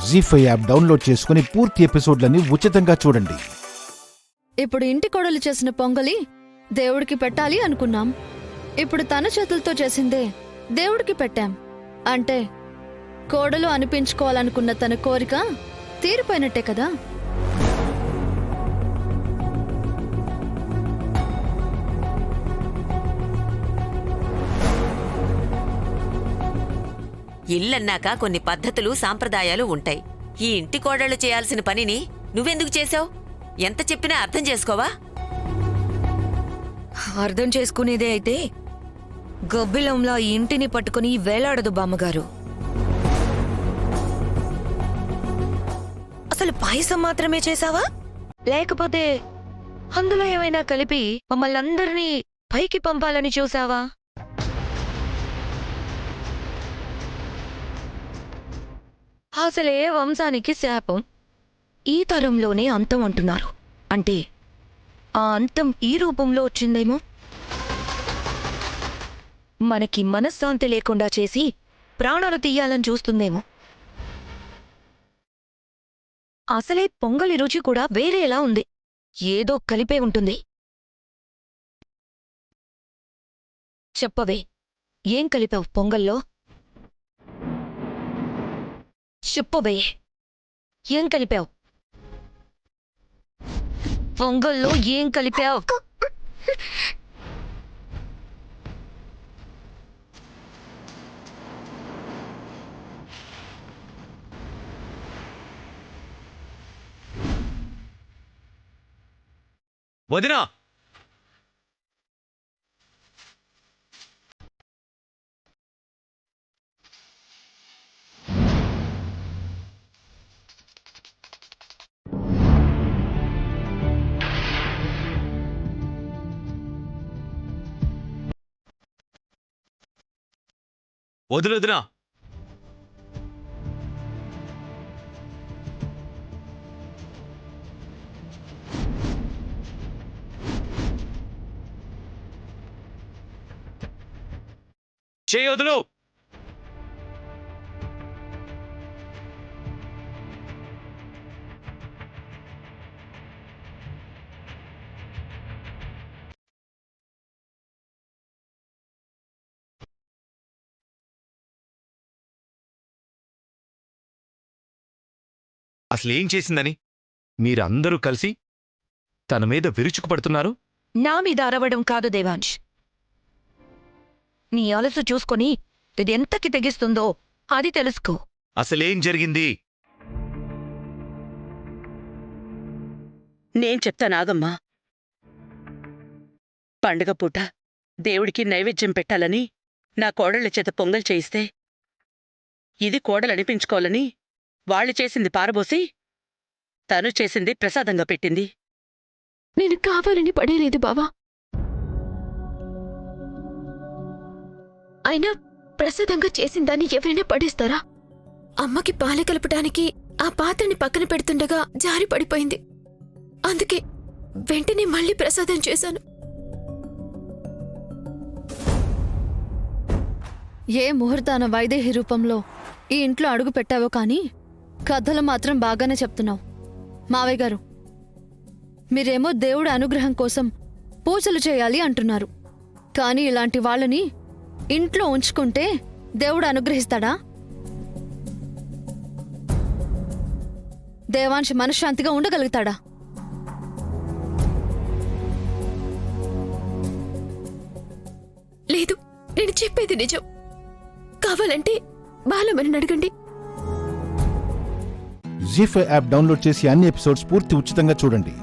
జీ5 app download చేసుకుని పూర్తి ఎపిసోడ్లని ఉచితంగా చూడండి. ఇప్పుడు ఇంటి కోడలు చేసిన పొంగలి దేవుడికి పెట్టాలి అనుకున్నాం. ఇప్పుడు తన చేతులతో చేసిందే దేవుడికి పెట్టాం. అంటే కోడలు అనిపించుకోవాలనుకున్న తన కోరిక తీరిపోయినట్టే కదా. ఇల్లన్నాక కొన్ని పద్ధతులు సాంప్రదాయాలు ఉంటాయి. ఈ ఇంటి కోడళ్లు చేయాల్సిన పనిని నువ్వెందుకు చేశావు? ఎంత చెప్పినా అర్థం చేసుకోవా? అర్థం చేసుకునేదే అయితే గబ్బిలంలా ఈ ఇంటిని పట్టుకుని వేలాడదు బామ్మగారు. అసలు పాయసం మాత్రమే చేసావా, లేకపోతే అందులో ఏమైనా కలిపి మమ్మల్ని అందరినీ పైకి పంపాలని చూసావా? అసలే వంశానికి శాపం, ఈ తరంలోనే అంతం అంటున్నారు. అంటే ఆ అంతం ఈ రూపంలో వచ్చిందేమో. మనకి మనశ్శాంతి లేకుండా చేసి ప్రాణాలు తీయాలని చూస్తుందేమో. అసలే పొంగలి రుచి కూడా వేరేలా ఉంది. ఏదో కలిపే ఉంటుంది. చెప్పవే, ఏం కలిపావు పొంగల్లో? చెప్పవే, ఏం కలిపావు పొంగల్లో? ఏం కలిపావు? వదినా, వదినా, చేయొదులు. అసలేం చేసిందని మీరందరూ కలిసి తన మీద విరుచుకుపడుతున్నారు? నా మీద అరవడం కాదు దేవాంశ్. నీ అలసు చూసుకొని ఇది ఎంతకి తెగిస్తుందో అది తెలుసుకో. అసలేం జరిగింది? నేను చెప్తానాగమ్మా. పండుగ పూట దేవుడికి నైవేద్యం పెట్టాలని నా కోడళ్ల చేత పొంగల్ చేయిస్తే, ఇది కోడలనిపించుకోవాలని వాళ్ళు చేసింది పారబోసి తను చేసింది ప్రసాదంగా పెట్టింది. నేను కావాలని పడేలేదు బావా. అయినా ప్రసాదంగా చేసిందాన్ని ఎవరైనా పడేస్తారా? అమ్మకి పాలు కలపటానికి ఆ పాత్రని పక్కన పెడుతుండగా జారి పడిపోయింది. అందుకే వెంటనే మళ్ళీ ప్రసాదం చేశాను. ఏ ముహూర్తాన వైదేహి రూపంలో ఈ ఇంట్లో అడుగు పెట్టావో కానీ కథలు మాత్రం బాగానే చెప్తున్నావు. మావయ్య గారు, మీరేమో దేవుడి అనుగ్రహం కోసం పూజలు చేయాలి అంటున్నారు. కానీ ఇలాంటి వాళ్ళని ఇంట్లో ఉంచుకుంటే దేవుడు అనుగ్రహిస్తాడా? దేవాంశ్ మనశ్శాంతిగా ఉండగలుగుతాడా? లేదు, నేను చెప్పేది నిజం. కావాలంటే బాలమని అడగండి. జీ5 యాప్ డౌన్లోడ్ చేసి అన్ని ఎపిసోడ్స్ పూర్తి ఉచితంగా చూడండి.